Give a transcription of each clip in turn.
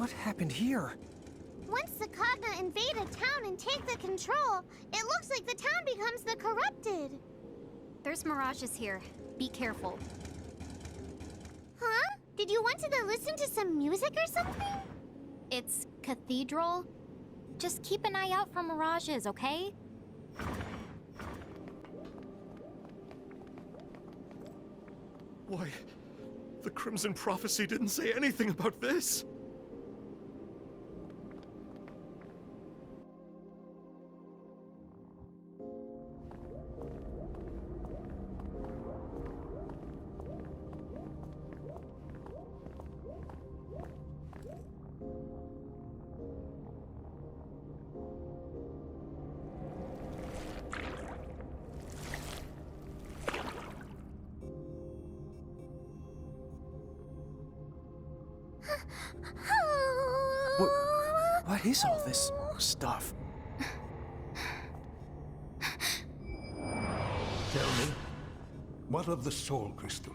What happened here? Once the Kagna invade a town and take the control, it looks like the town becomes the corrupted. There's mirages here. Be careful. Huh? Did you want to listen to some music or something? It's Cathedral. Just keep an eye out for mirages, okay? Why, the Crimson Prophecy didn't say anything about this! What is all this stuff? Tell me, what of the Soul Crystal?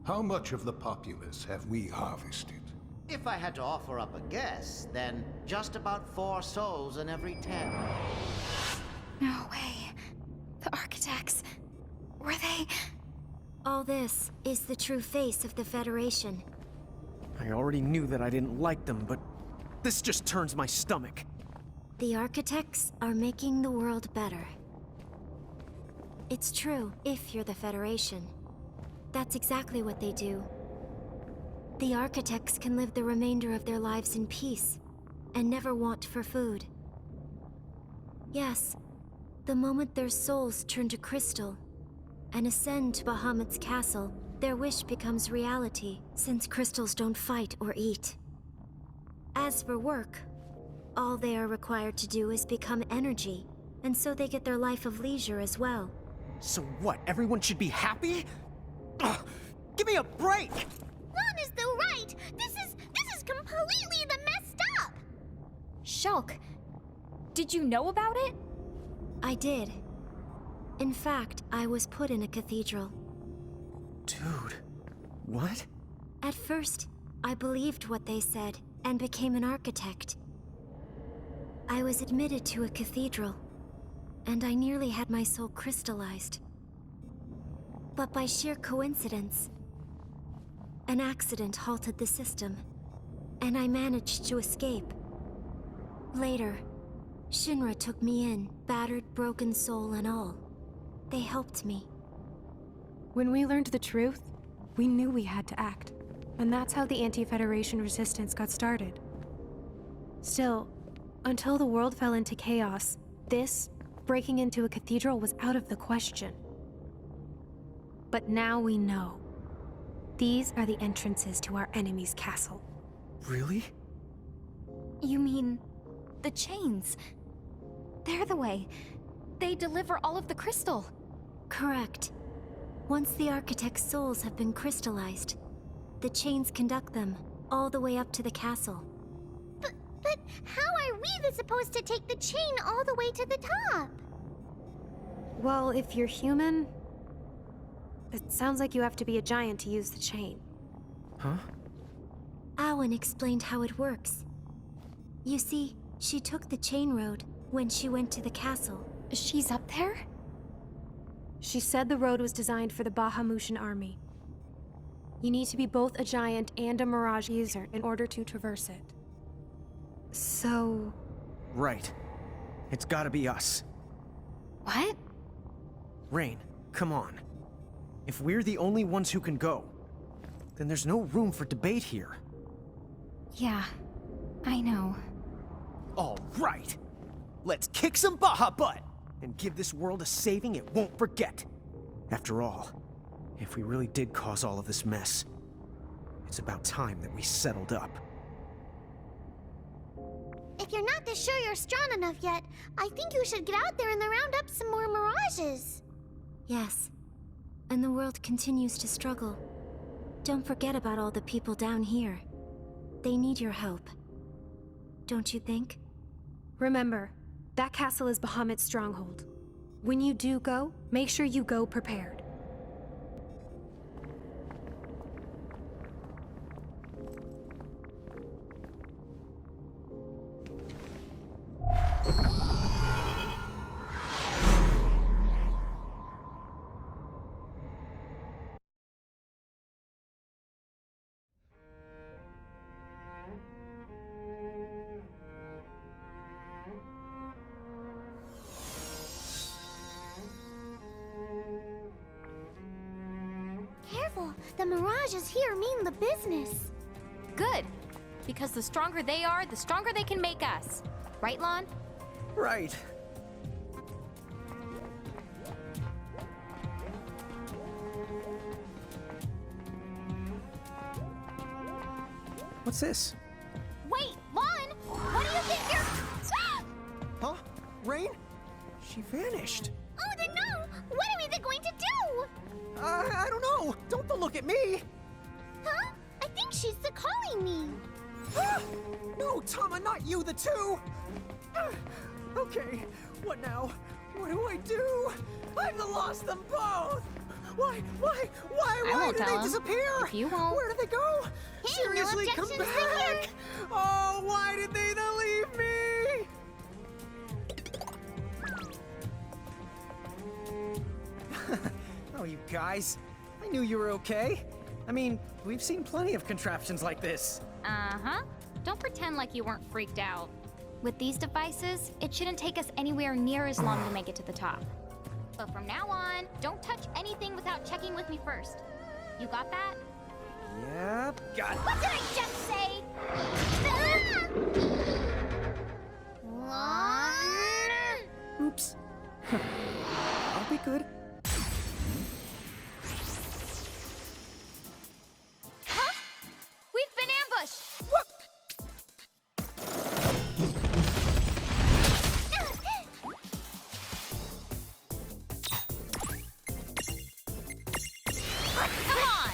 How much of the populace have we harvested? If I had to offer up a guess, then just about 4 souls in every 10. No way. The architects. Were they... All this is the true face of the Federation. I already knew that I didn't like them, but this just turns my stomach. The architects are making the world better. It's true, if you're the Federation. That's exactly what they do. The architects can live the remainder of their lives in peace, and never want for food. Yes, the moment their souls turn to crystal, and ascend to Bahamut's castle, their wish becomes reality, since crystals don't fight or eat. As for work, all they are required to do is become energy, and so they get their life of leisure as well. So what, everyone should be happy? Ugh, give me a break! Lon is the right! This is completely the messed up! Shulk, did you know about it? I did. In fact, I was put in a cathedral. Dude, what? At first, I believed what they said and became an architect. I was admitted to a cathedral, and I nearly had my soul crystallized. But by sheer coincidence, an accident halted the system, and I managed to escape. Later, Shinra took me in, battered, broken soul and all. They helped me. When we learned the truth, we knew we had to act. And that's how the Anti-Federation resistance got started. Still, until the world fell into chaos, this, breaking into a cathedral, was out of the question. But now we know. These are the entrances to our enemy's castle. Really? You mean... the chains? They're the way. They deliver all of the crystal. Correct. Once the architect's souls have been crystallized, the chains conduct them all the way up to the castle. But how are we supposed to take the chain all the way to the top? Well, if you're human, it sounds like you have to be a giant to use the chain. Huh? Awen explained how it works. You see, she took the chain road when she went to the castle. She's up there? She said the road was designed for the Bahamutian army. You need to be both a giant and a Mirage user in order to traverse it. So... Right. It's gotta be us. What? Rain, come on. If we're the only ones who can go, then there's no room for debate here. Yeah, I know. All right! Let's kick some Baja butt! And give this world a saving it won't forget. After all, if we really did cause all of this mess, it's about time that we settled up. If you're not sure you're strong enough yet, I think you should get out there and round up some more mirages. Yes. And the world continues to struggle. Don't forget about all the people down here. They need your help. Don't you think? Remember, that castle is Bahamut's stronghold. When you do go, make sure you go prepared. the mirages here mean the business. Good. Because the stronger they are, the stronger they can make us. Right, Lon? Right. What's this? Wait, Lon! What do you think you're... Huh? Rain? She vanished. Oh, then no! What are they going to do? I don't know. Don't look at me. Huh? I think she's calling me. No, Tama, not you, the two. Okay, what now? What do I do? I've lost them both. Why won't did tell they 'em. disappear? If you won't. Where did they go? Hey, no Seriously, come objections back. here. Oh, why did they leave me? Oh, you guys. I knew you were okay. I mean, we've seen plenty of contraptions like this. Uh-huh. Don't pretend like you weren't freaked out. With these devices, it shouldn't take us anywhere near as long to make it to the top. But from now on, don't touch anything without checking with me first. You got that? Yep, got it. What did I just say? Lon? Oops. I'll be good. Huh? We've been ambushed! Come on!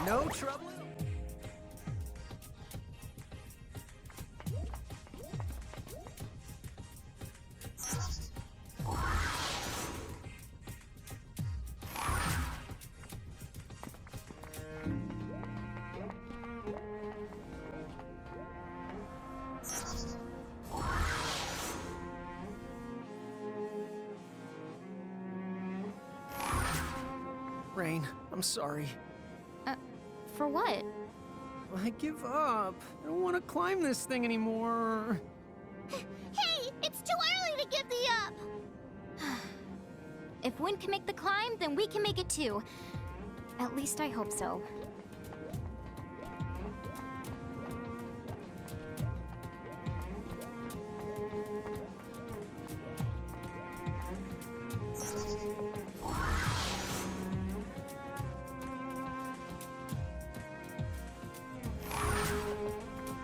No trouble. Rain, I'm sorry. For what? I give up. I don't want to climb this thing anymore. Hey, it's too early to give the up. If Wind can make the climb, then we can make it too. At least I hope so.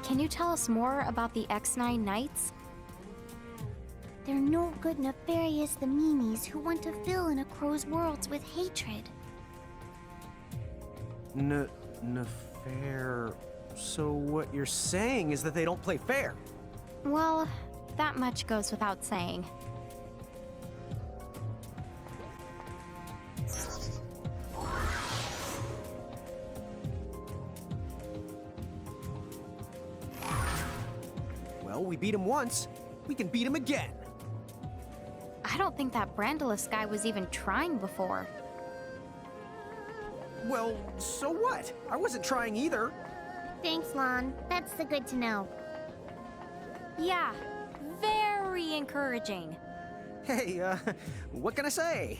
Can you tell us more about the X9 Knights? They're no good nefarious the meanies who want to fill in a crow's worlds with hatred. Fair. So what you're saying is that they don't play fair? Well, that much goes without saying. Well, we beat him once. We can beat him again. I don't think that Brandalus guy was even trying before. Well, so what? I wasn't trying either. Thanks, Lon. That's the good to know. Yeah, very encouraging. Hey, what can I say?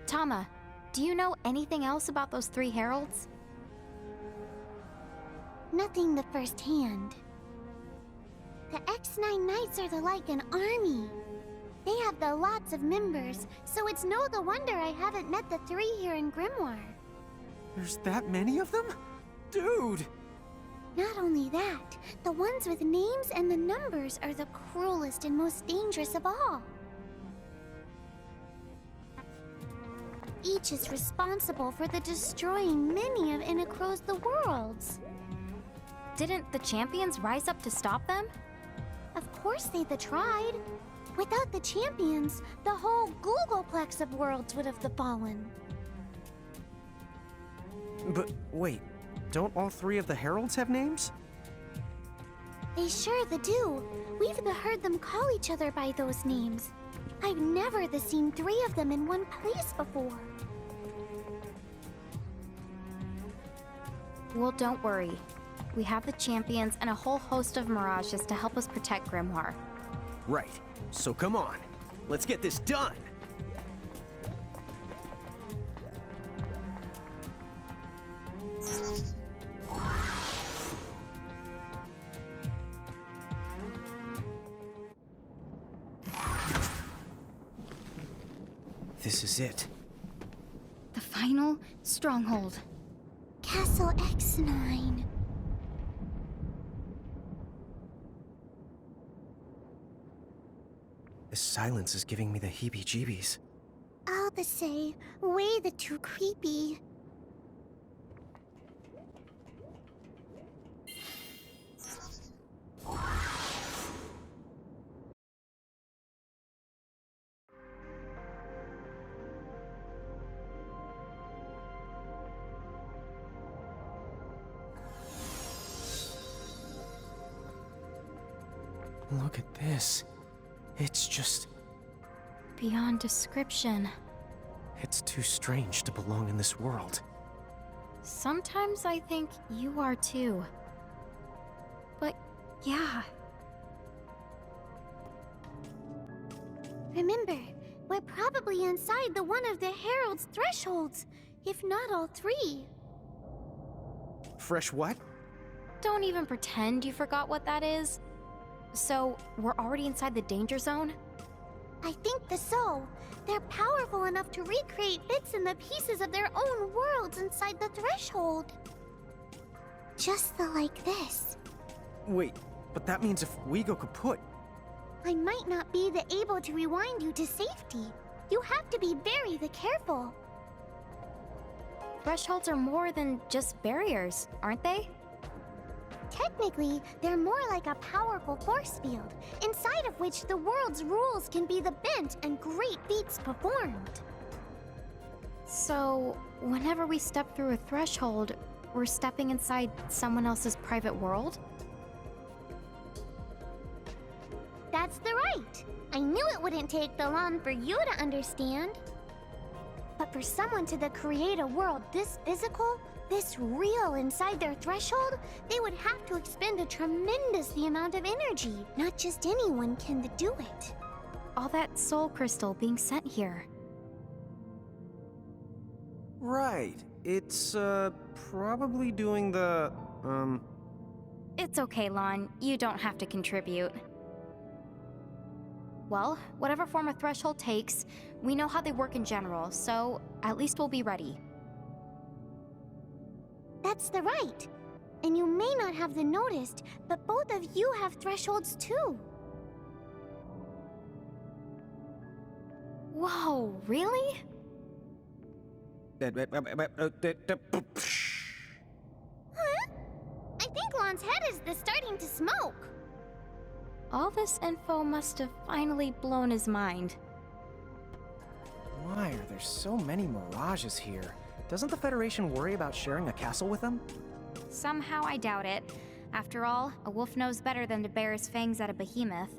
Tama, do you know anything else about those 3 heralds? Nothing the first hand. The X9 Knights are the like an army. They have the lots of members, so it's no the wonder I haven't met the 3 here in Grimoire. There's that many of them? Dude! Not only that, the ones with names and the numbers are the cruelest and most dangerous of all. Each is responsible for the destroying many of Inacro's the worlds. Didn't the champions rise up to stop them? Of course they'd tried. Without the champions, the whole Googleplex of worlds would have fallen. But wait, don't all 3 of the heralds have names? They sure do. We've heard them call each other by those names. I've never seen 3 of them in one place before. Well, don't worry. We have the champions and a whole host of mirages to help us protect Grimoire. Right. So come on. Let's get this done! This is it. The final stronghold. Castle X9. This silence is giving me the heebie-jeebies. All the say, way the too creepy. Look at this. It's just... Beyond description. It's too strange to belong in this world. Sometimes I think you are too. But yeah. Remember, we're probably inside the one of the Herald's thresholds, if not all 3. Fresh what? Don't even pretend you forgot what that is. So, we're already inside the danger zone? I think so. They're powerful enough to recreate bits and the pieces of their own worlds inside the threshold. Just like this. Wait, but that means if we go kaput... I might not be able to rewind you to safety. You have to be very careful. Thresholds are more than just barriers, aren't they? Technically, they're more like a powerful force field, inside of which the world's rules can be bent and great feats performed. So, whenever we step through a threshold, we're stepping inside someone else's private world? That's right. I knew it wouldn't take long for you to understand. But for someone to create a world this physical, this real inside their threshold, they would have to expend a tremendous amount of energy. Not just anyone can do it. All that soul crystal being sent here. Right. It's, probably doing the, It's okay, Lon. You don't have to contribute. Well, whatever form a threshold takes, we know how they work in general, so at least we'll be ready. That's right. And you may not have noticed, but both of you have thresholds too. Whoa, really? Huh? I think Lon's head is starting to smoke. All this info must have finally blown his mind. Why are there so many mirages here? Doesn't the Federation worry about sharing a castle with them? Somehow I doubt it. After all, a wolf knows better than to bare his fangs at a behemoth.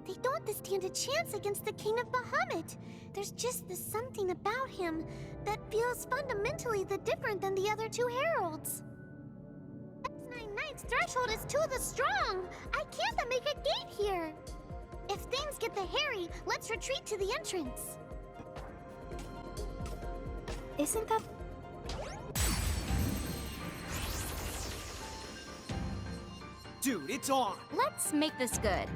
They don't stand a chance against the King of Bahamut. There's just this something about him that feels fundamentally different than the other two heralds. X99's threshold is too strong. I can't make a gate here. If things get hairy, let's retreat to the entrance. Isn't that... Dude, it's on! Let's make this good.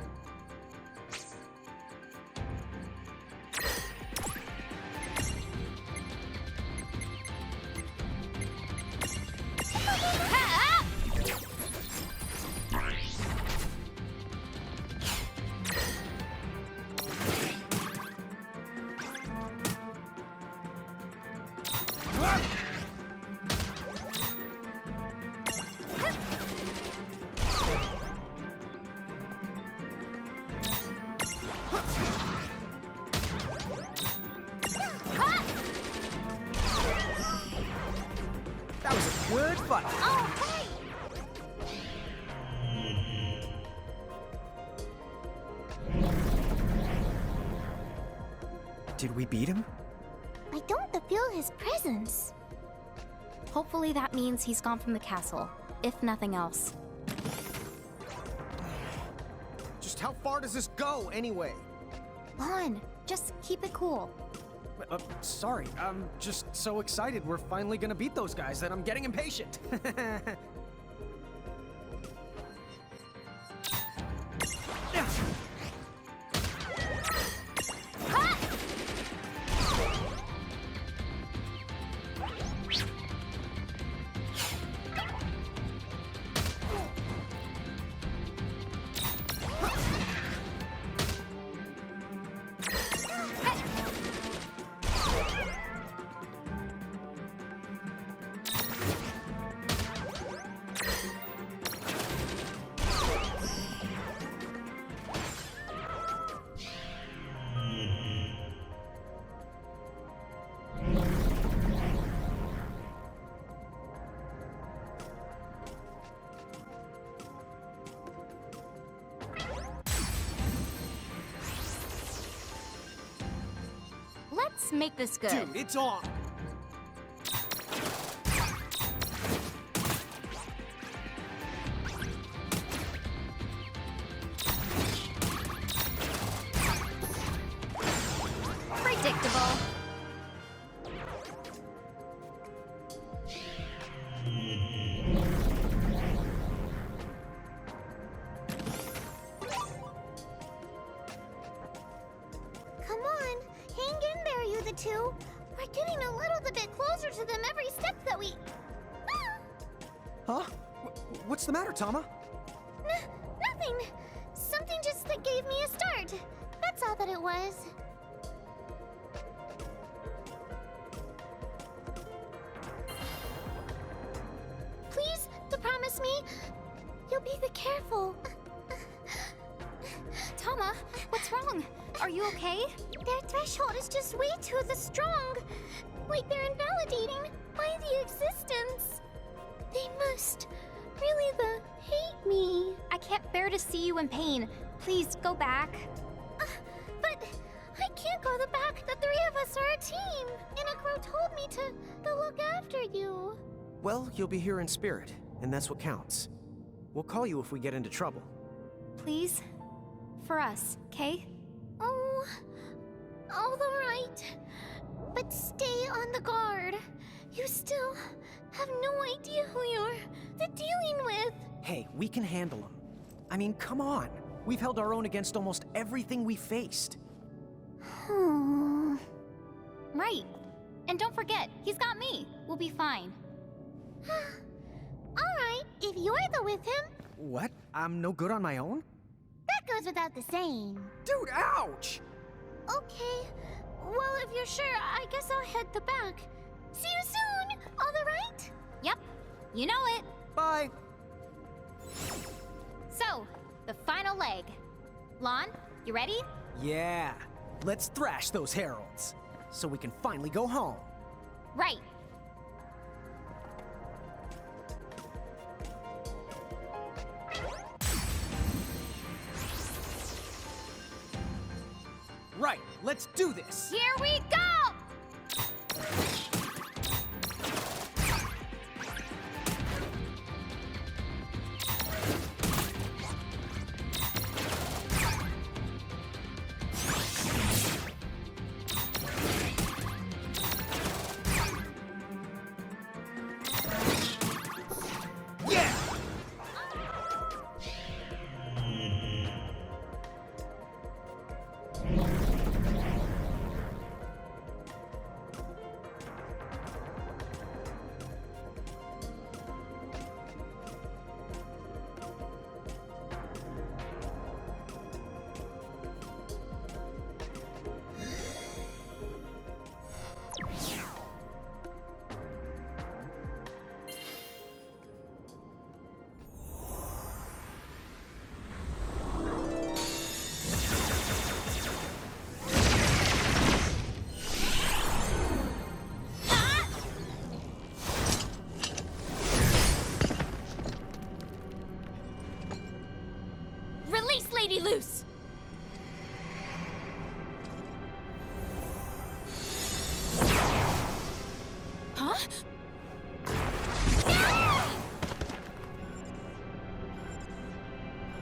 That was a good fight! Oh, hey! Did we beat him? I don't feel his presence. Hopefully that means he's gone from the castle, if nothing else. Just how far does this go, anyway? Lon, just keep it cool. Sorry, I'm just so excited we're finally gonna beat those guys that I'm getting impatient. Let's make this good. Dude, it's on! Predictable. Come on, hang in there, you the two. We're getting a little bit closer to them every step that we... Ah! Huh? What's the matter, Tama? Nothing. Something just gave me a start. That's all that it was. Please, promise me you'll be careful. Tama, what's wrong? Are you okay? Their threshold is just way too strong. Like they're invalidating my existence. They must really hate me. I can't bear to see you in pain. Please go back. But I can't go back. The three of us are a team. Inagro told me to look after you. Well, you'll be here in spirit, and that's what counts. We'll call you if we get into trouble. Please? For us, okay? Oh, all right. But stay on the guard. You still have no idea who you're dealing with. Hey, we can handle them. I mean, come on. We've held our own against almost everything we faced. Right. And don't forget, he's got me. We'll be fine. All right, if you're with him. What? I'm no good on my own? That goes without the saying. Dude, ouch! Okay. Well, if you're sure, I guess I'll head back. See you soon, all right? Yep. You know it. Bye! So, the final leg. Lon, you ready? Yeah. Let's thrash those heralds, so we can finally go home. Right. Right, let's do this! Here we go! Yeah! Release Lady Luce! Huh?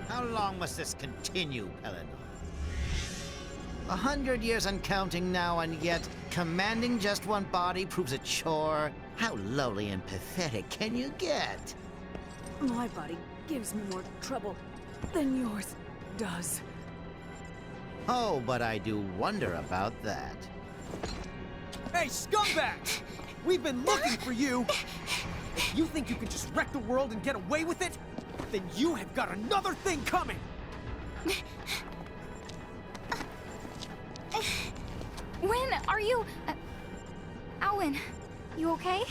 How long must this continue, Pelennor? 100 years and counting now, and yet commanding just one body proves a chore? How lowly and pathetic can you get? My body gives me more trouble than yours does. Oh, but I do wonder about that. Hey, scumbag! We've been looking for you! If you think you can just wreck the world and get away with it, then you have got another thing coming! When are you... Alwyn, you okay?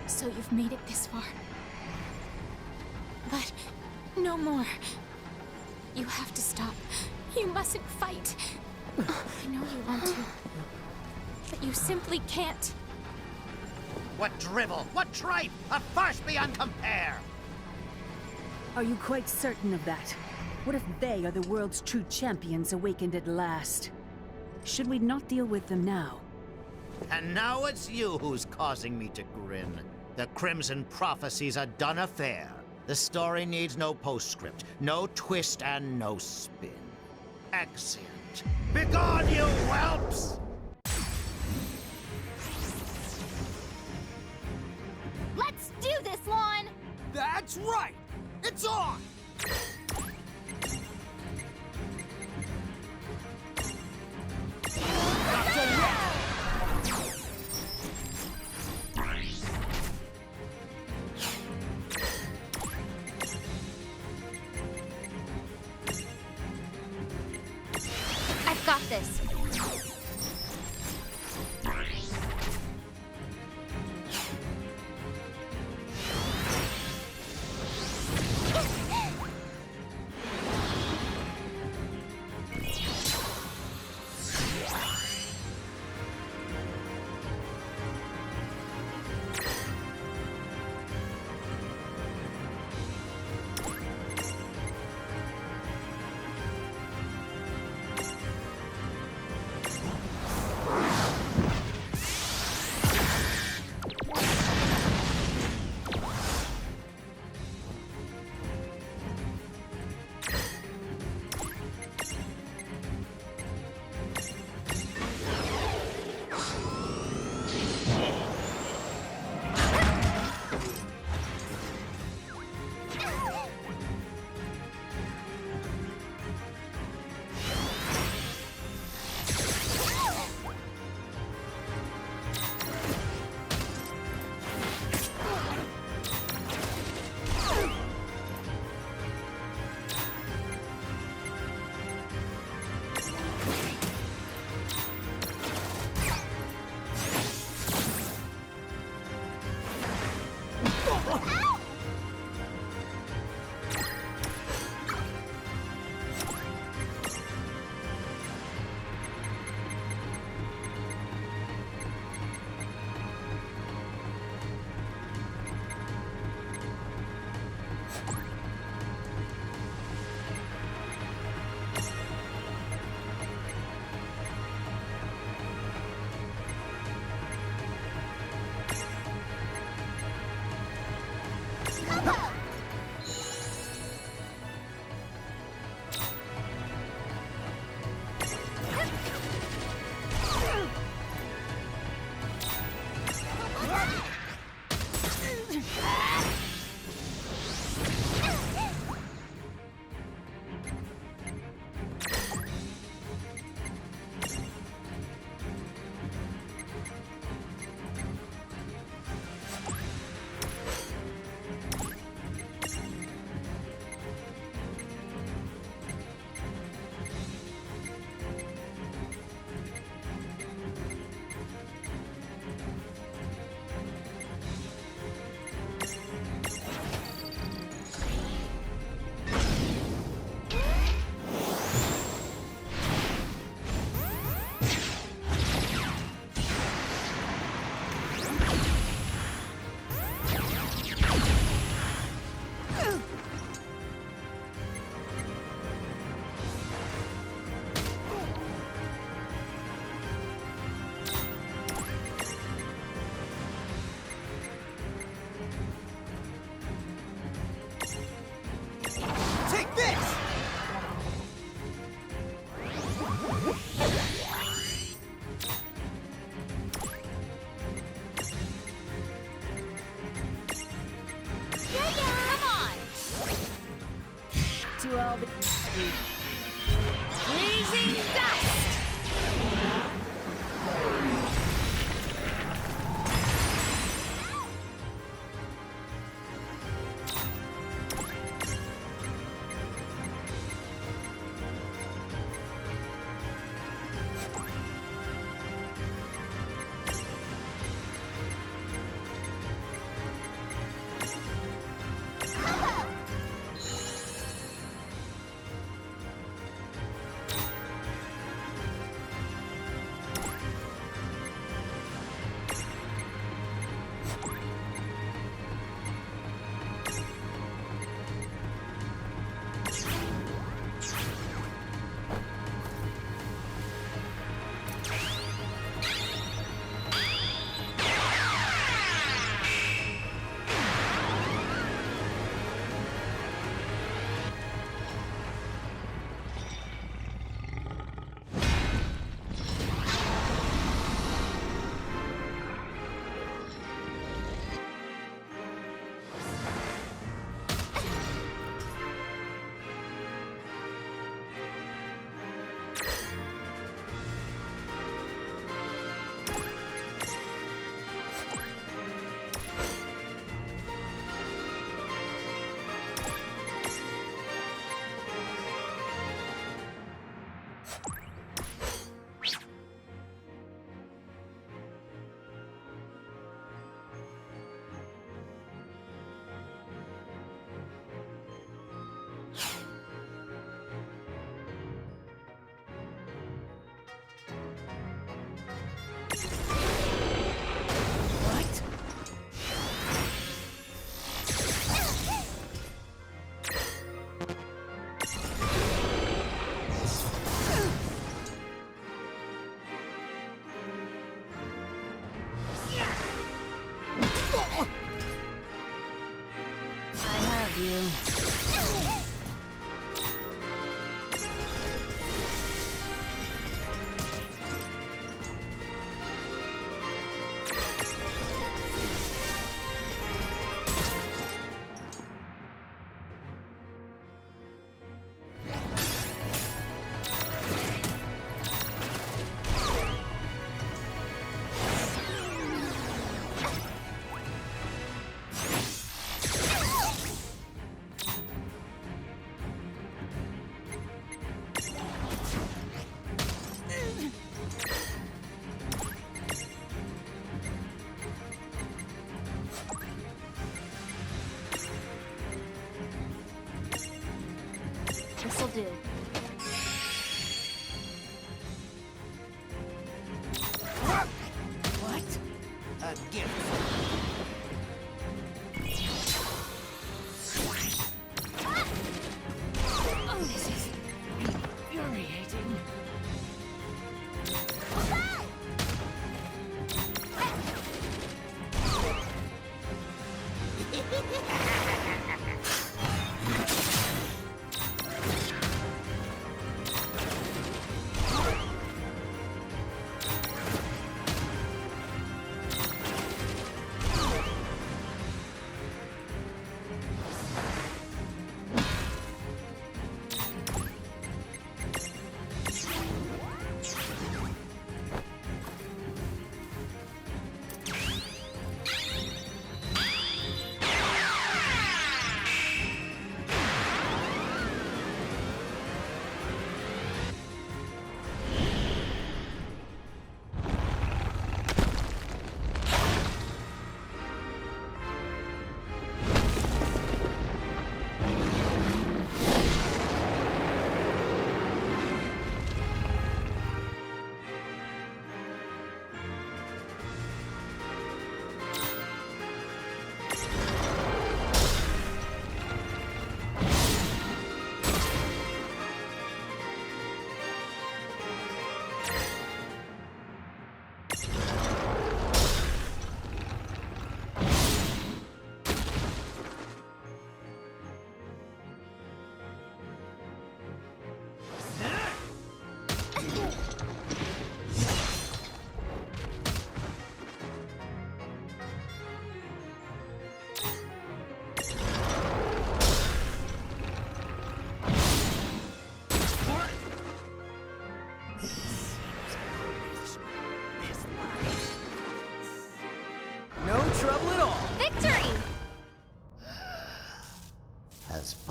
So you've made it this far. But no more. You have to stop. You mustn't fight. I know you want to, but you simply can't. What drivel! What tripe! A farce beyond compare! Are you quite certain of that? What if they are the world's true champions awakened at last? Should we not deal with them now? And now it's you who's causing me to grin. The Crimson Prophecy's a done affair. The story needs no postscript, no twist, and no spin. Exeunt. Begone, you whelps! Let's do this, Lon! That's right! It's on! Not so yet! I've got this.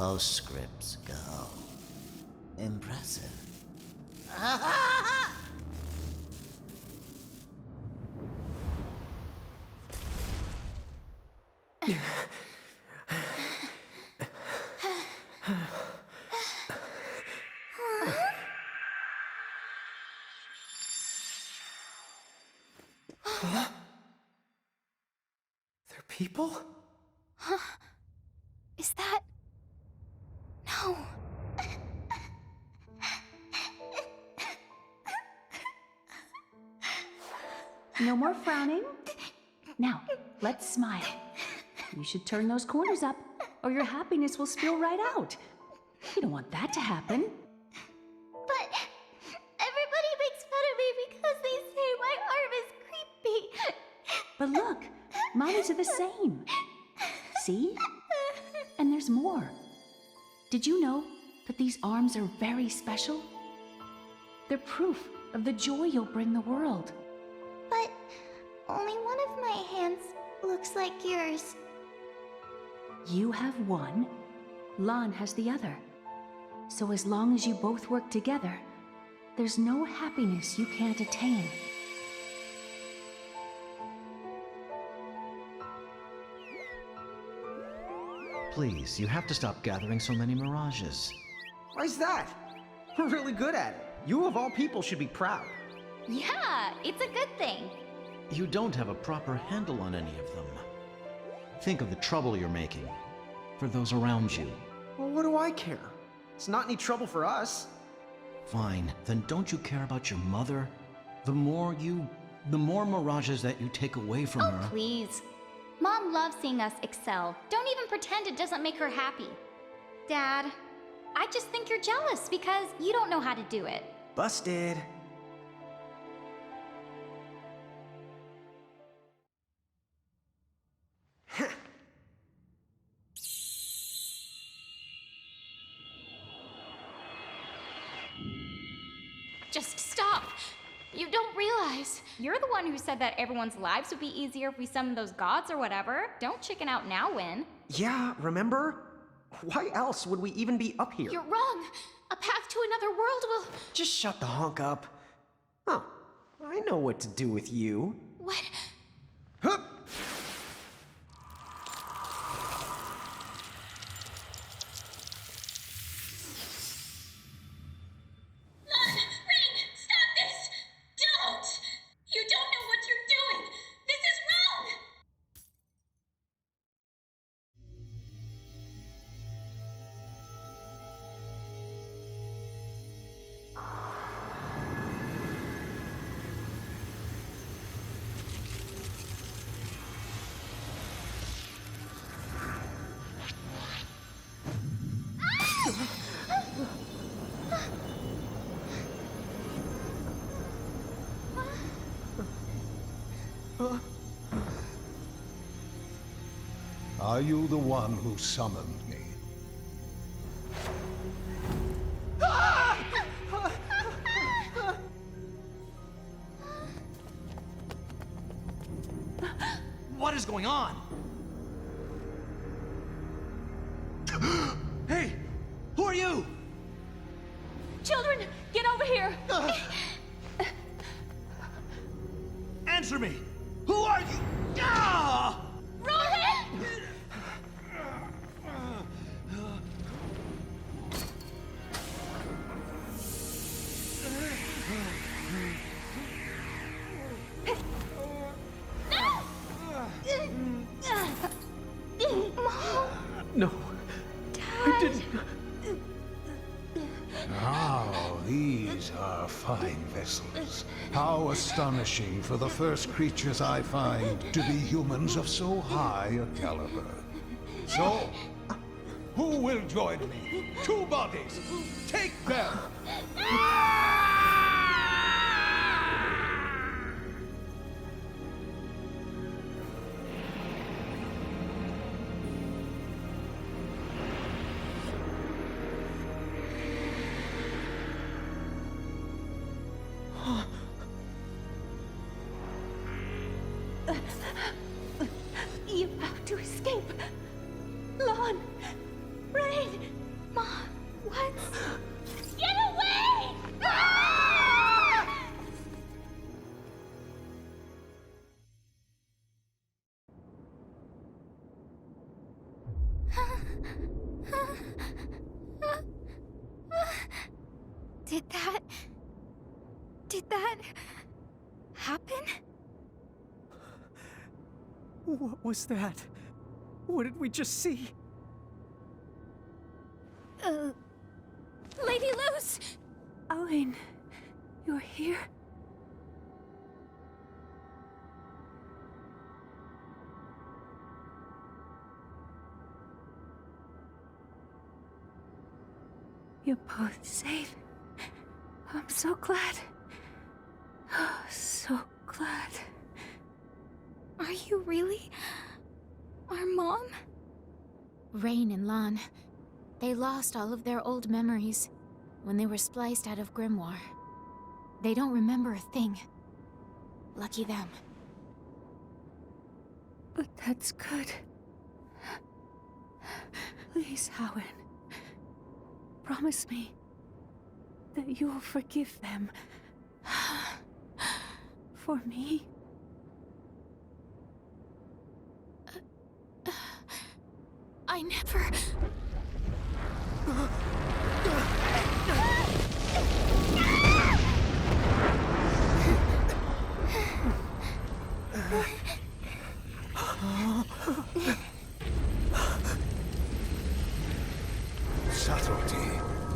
postscripts go. Impressive. They're people? Is that... No. No more frowning. Now, let's smile. You should turn those corners up, or your happiness will spill right out. You don't want that to happen. But everybody makes fun of me because they say my arm is creepy. But look, mommies are the same. See? And there's more. Did you know that these arms are very special? They're proof of the joy you'll bring the world. But only one of my hands looks like yours. You have one, Lan has the other. So as long as you both work together, there's no happiness you can't attain. Please, you have to stop gathering so many mirages. Why's that? We're really good at it. You of all people should be proud. Yeah, it's a good thing. You don't have a proper handle on any of them. Think of the trouble you're making for those around you. Well, what do I care? It's not any trouble for us. Fine, then don't you care about your mother? The more mirages that you take away from her... Please. Mom loves seeing us excel. Don't even pretend it doesn't make her happy. Dad, I just think you're jealous because you don't know how to do it. Busted. Just stop! You don't realize. You're the one who said that everyone's lives would be easier if we summoned those gods or whatever. Don't chicken out now, Win. Yeah, remember? Why else would we even be up here? You're wrong. A path to another world will... Just shut the honk up. Oh, I know what to do with you. What? Hup! Are you the one who summoned me? What is going on? Hey! Who are you? Children, get over here! Answer me! Who are you? Ah! No, I didn't. Now, these are fine vessels. How astonishing for the first creatures I find to be humans of so high a caliber. So, who will join me? 2 bodies! Take them! You have to escape! Lan! Rain! Did that happen? What was that? What did we just see? Lady Luce! Owen, you're here? You're both safe. I'm so glad. Oh, so glad. Are you really our mom? Rain and Lan, they lost all of their old memories when they were spliced out of Grimoire. They don't remember a thing. Lucky them. But that's good. Please, Howard. Promise me that you will forgive them. For me. I never... Subtlety.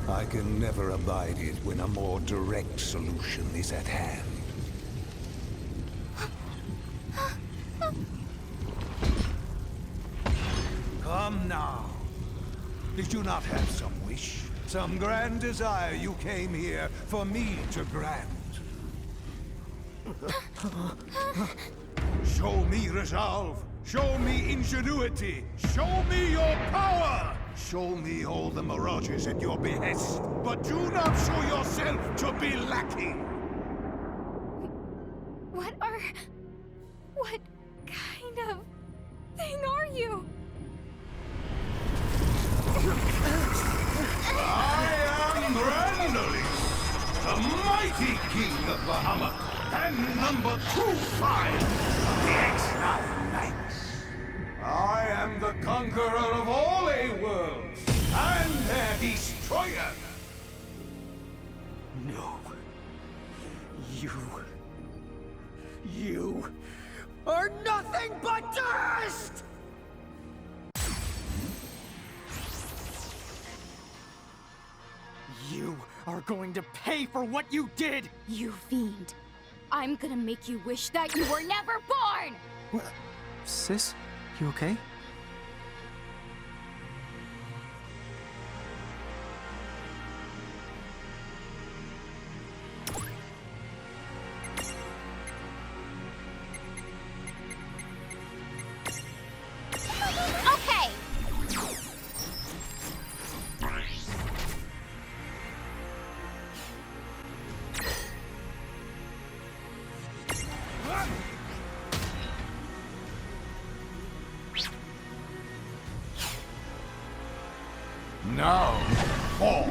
I can never abide it when a more direct solution is at hand. Come now. Did you not have some wish? Some grand desire you came here for me to grant? Show me resolve. Show me ingenuity. Show me your power. Show me all the mirages at your behest. But do not show yourself to be lacking. What kind of thing are you? I am Brandolis, the mighty king of Bahamut, and number 25 of the Exiled Knights. I am the conqueror of all A-worlds, and their destroyer. No. You are nothing but dust! You are going to pay for what you did! You fiend. I'm gonna make you wish that you were never born! What? Sis, you okay? Okay! Now, fall.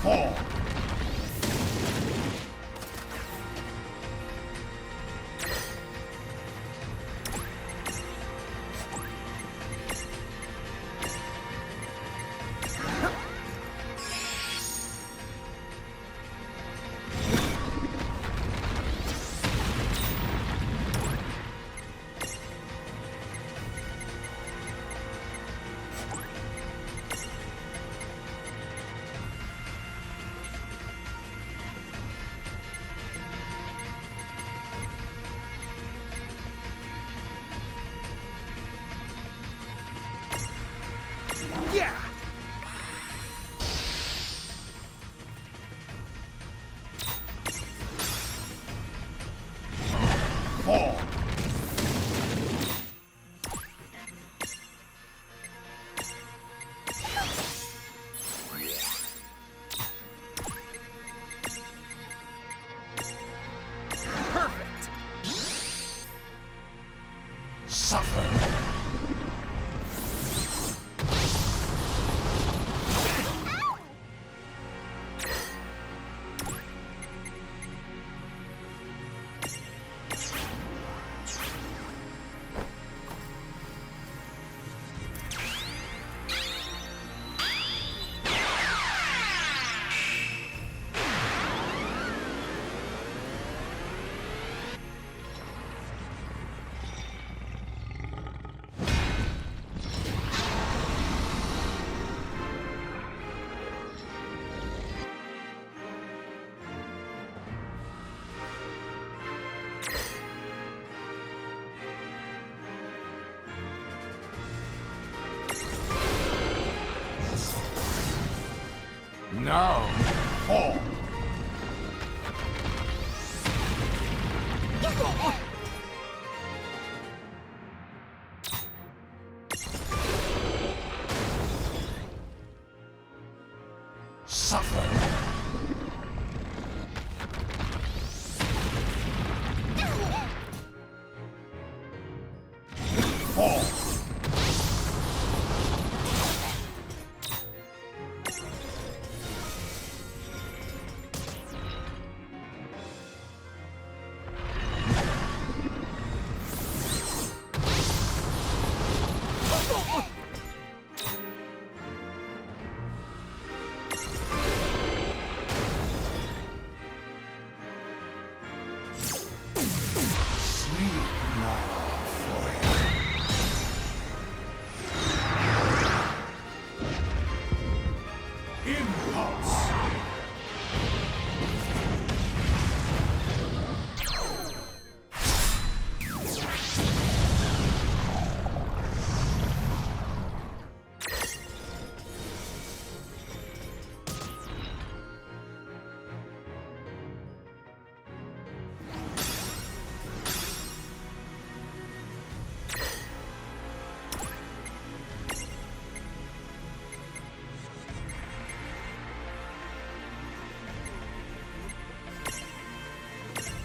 Fall. Yeah! Fall. Perfect! Suffer. Now, fall. Suffer. Fall. Sleep now, forever. Impulse.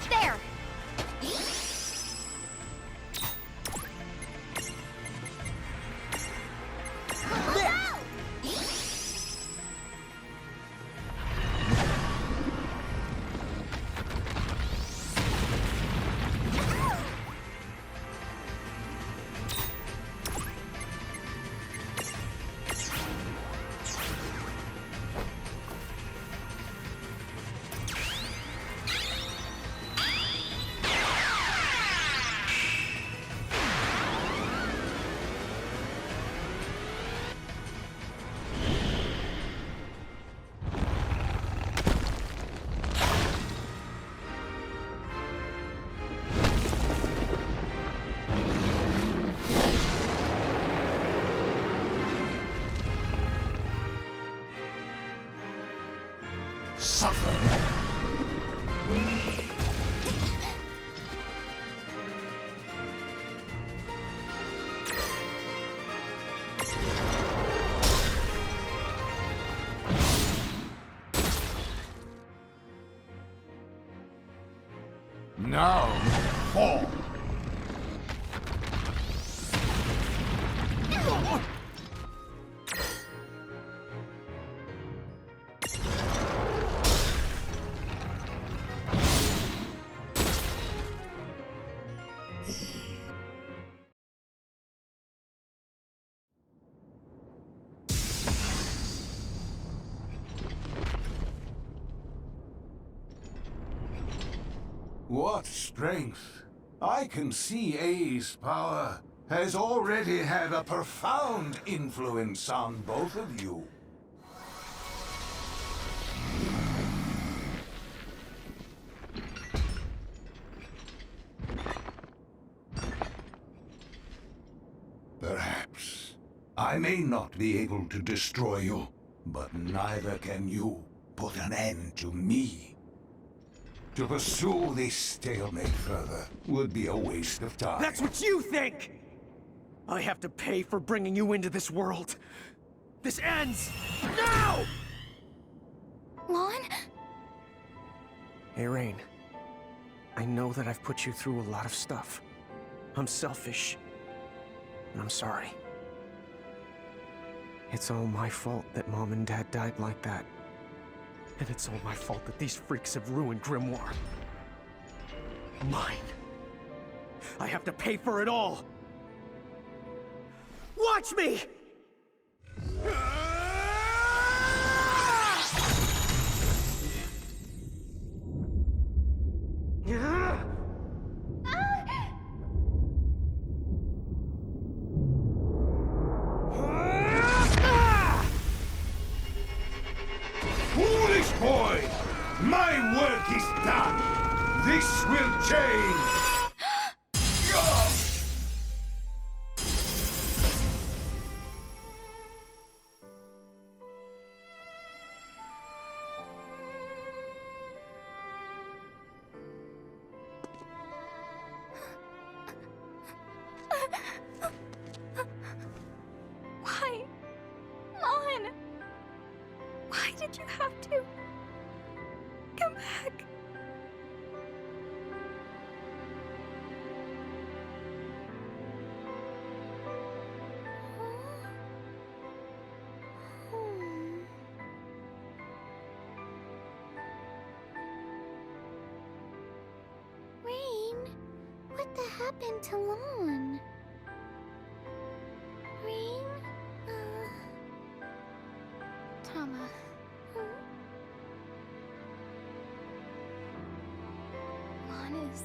There! Suffer. Now, fall. What strength! I can see A's power has already had a profound influence on both of you. Perhaps. I may not be able to destroy you, but neither can you put an end to me. To pursue this stalemate further would be a waste of time. That's what you think! I have to pay for bringing you into this world. This ends now! Lon? Hey, Rain. I know that I've put you through a lot of stuff. I'm selfish. And I'm sorry. It's all my fault that Mom and Dad died like that. And it's all my fault that these freaks have ruined Grimoire. Mine. I have to pay for it all! Watch me! Foolish boy! My work is done! This will change! Why? Lon! Why did you have to come back? Rain, what the happened to Lon? Rain? Tama. Lon is...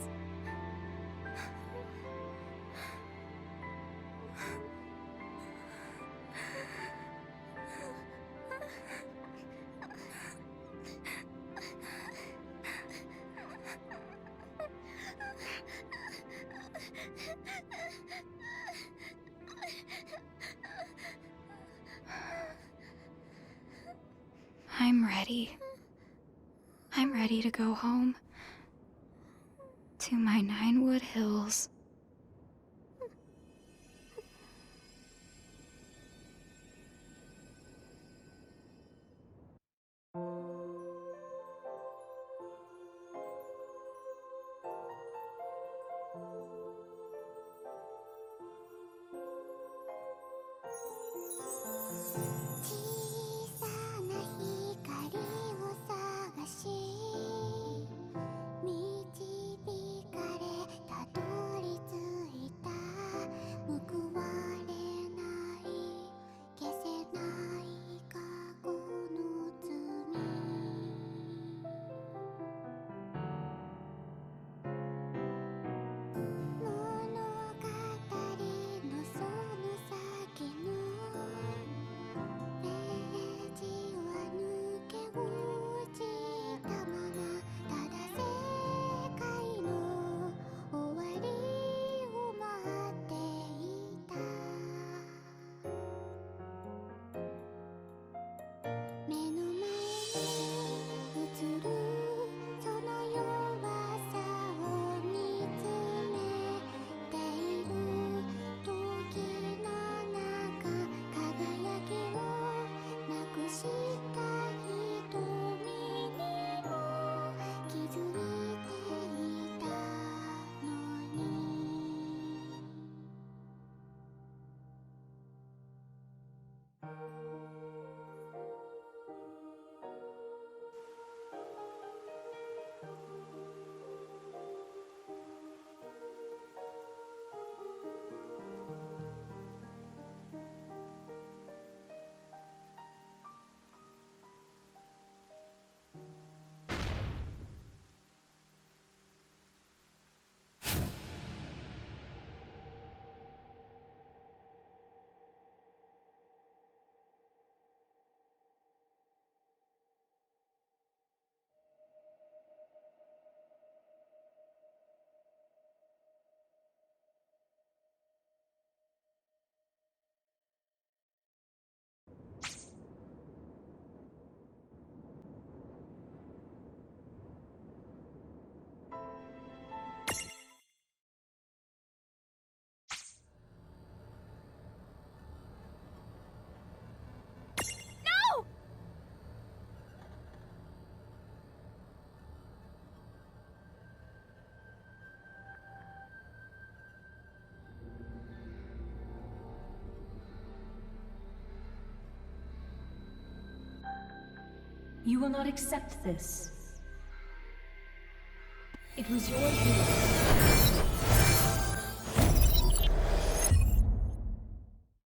I'm ready. I'm ready to go home. To my Ninewood Hills. No! You will not accept this. It was your doing.